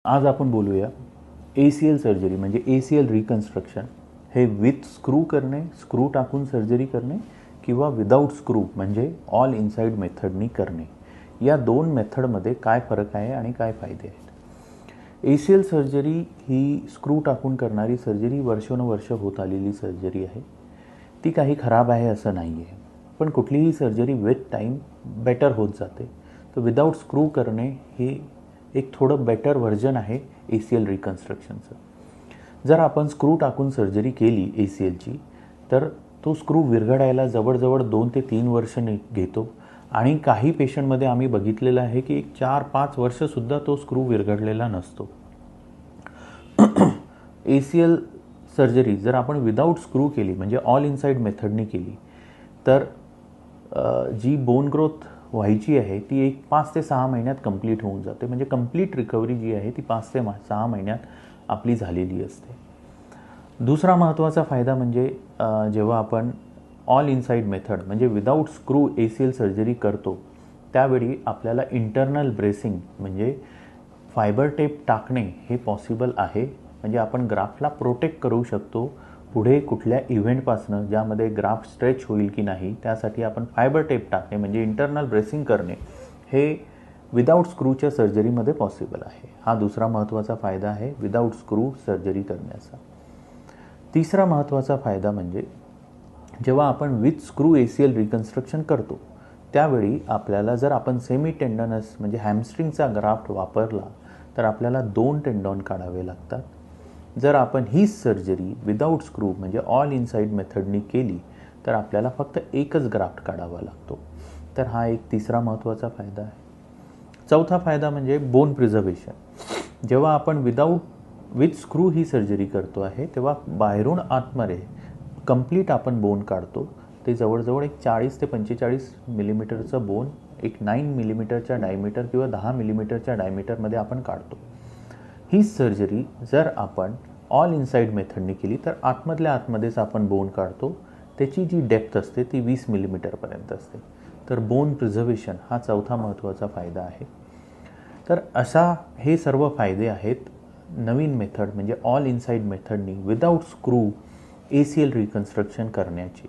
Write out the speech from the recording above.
आज आपण बोलूया ACL सर्जरी म्हणजे ACL रिकन्स्ट्रक्शन हे विथ स्क्रू करणे, स्क्रू टाकून सर्जरी करणे किंवा विदाऊट स्क्रू म्हणजे ऑल इनसाइड मेथडनी करणे. या दोन मेथडमध्ये काय फरक आहे आणि काय फायदे आहेत. ACL सर्जरी ही स्क्रू टाकून करणारी सर्जरी वर्षानुवर्ष होत आलेली सर्जरी आहे. ती काही खराब आहे असं नाही आहे, पण कुठलीही सर्जरी विथ टाईम बेटर होत जाते. तर विदाऊट स्क्रू करणे हे एक थोडं बेटर व्हर्जन आहे ACL रिकन्स्ट्रक्शनचं. जर आपण स्क्रू टाकून सर्जरी केली ACLची तर तो स्क्रू विरघळायला जवळजवळ 2 ते 3 वर्ष घेतो आणि काही पेशंटमध्ये आम्ही बघितलेलं आहे की 4-5 वर्षसुद्धा तो स्क्रू विरघळलेला नसतो. ACL सर्जरी जर आपण विदाऊट स्क्रू केली म्हणजे ऑल इनसाइड मेथडनी केली तर जी बोन ग्रोथ व्हायची आहे ती 5 ते 6 महिन्यात कंप्लीट होऊन जाते. म्हणजे कंप्लीट रिकव्हरी जी आहे ती 5 ते 6 महिन्यात आपली झालेली असते. दुसरा महत्त्वाचा फायदा म्हणजे जेव्हा आपण ऑल इनसाइड मेथड म्हणजे विदाऊट स्क्रू ACL सर्जरी करतो त्यावेळी आपल्याला इंटरनल ब्रेसिंग म्हणजे फायबर टेप टाकणे हे पॉसिबल आहे. म्हणजे आपण ग्राफ्टला प्रोटेक्ट करू शकतो पुढे कुठल्या इव्हेंटपासनं ज्यामध्ये ग्राफ्ट स्ट्रेच होईल की नाही त्यासाठी आपण फायबर टेप टाकणे म्हणजे इंटरनल ब्रेसिंग करणे हे विदाऊट स्क्रूच्या सर्जरीमध्ये पॉसिबल आहे. हा दुसरा महत्त्वाचा फायदा आहे विदाऊट स्क्रू सर्जरी करण्याचा. तिसरा महत्त्वाचा फायदा म्हणजे जेव्हा आपण विथ स्क्रू ACL रिकन्स्ट्रक्शन करतो त्यावेळी आपल्याला जर आपण सेमी टेंडनस म्हणजे हॅमस्ट्रिंगचा ग्राफ्ट वापरला तर आपल्याला 2 टेंडॉन काढावे लागतात. जर आपण ही सर्जरी विदाऊट स्क्रू म्हणजे ऑल इनसाइड मेथडनी केली तर आपल्याला फक्त एकच ग्राफ्ट काढावा लागतो. तर हा एक तिसरा महत्त्वाचा फायदा आहे. चौथा फायदा म्हणजे बोन प्रिझर्वेशन. जेव्हा आपण विथ स्क्रू ही सर्जरी करतो आहे तेव्हा बाहेरून आतमध्ये कंप्लीट आपण बोन काढतो. ते जवळजवळ एक 40 ते 45 मिलीमीटरचं बोन एक 9 मिलीमीटरच्या डायमीटर किंवा 10 मिलीमीटरच्या डायमीटरमध्ये आपण काढतो. ही सर्जरी जर आपण ऑल इनसाइड मेथडनी केली तर आतमधल्या आतमध्येच आपण बोन काढतो. त्याची जी डेप्थ असते ती 20 मिलीमीटरपर्यंत असते. तर बोन प्रिझर्वेशन हा चौथा महत्त्वाचा फायदा आहे. तर असा हे सर्व फायदे आहेत नवीन मेथड म्हणजे ऑल इनसाइड मेथडनी विदाऊट स्क्रू ACL रिकन्स्ट्रक्शन करण्याची.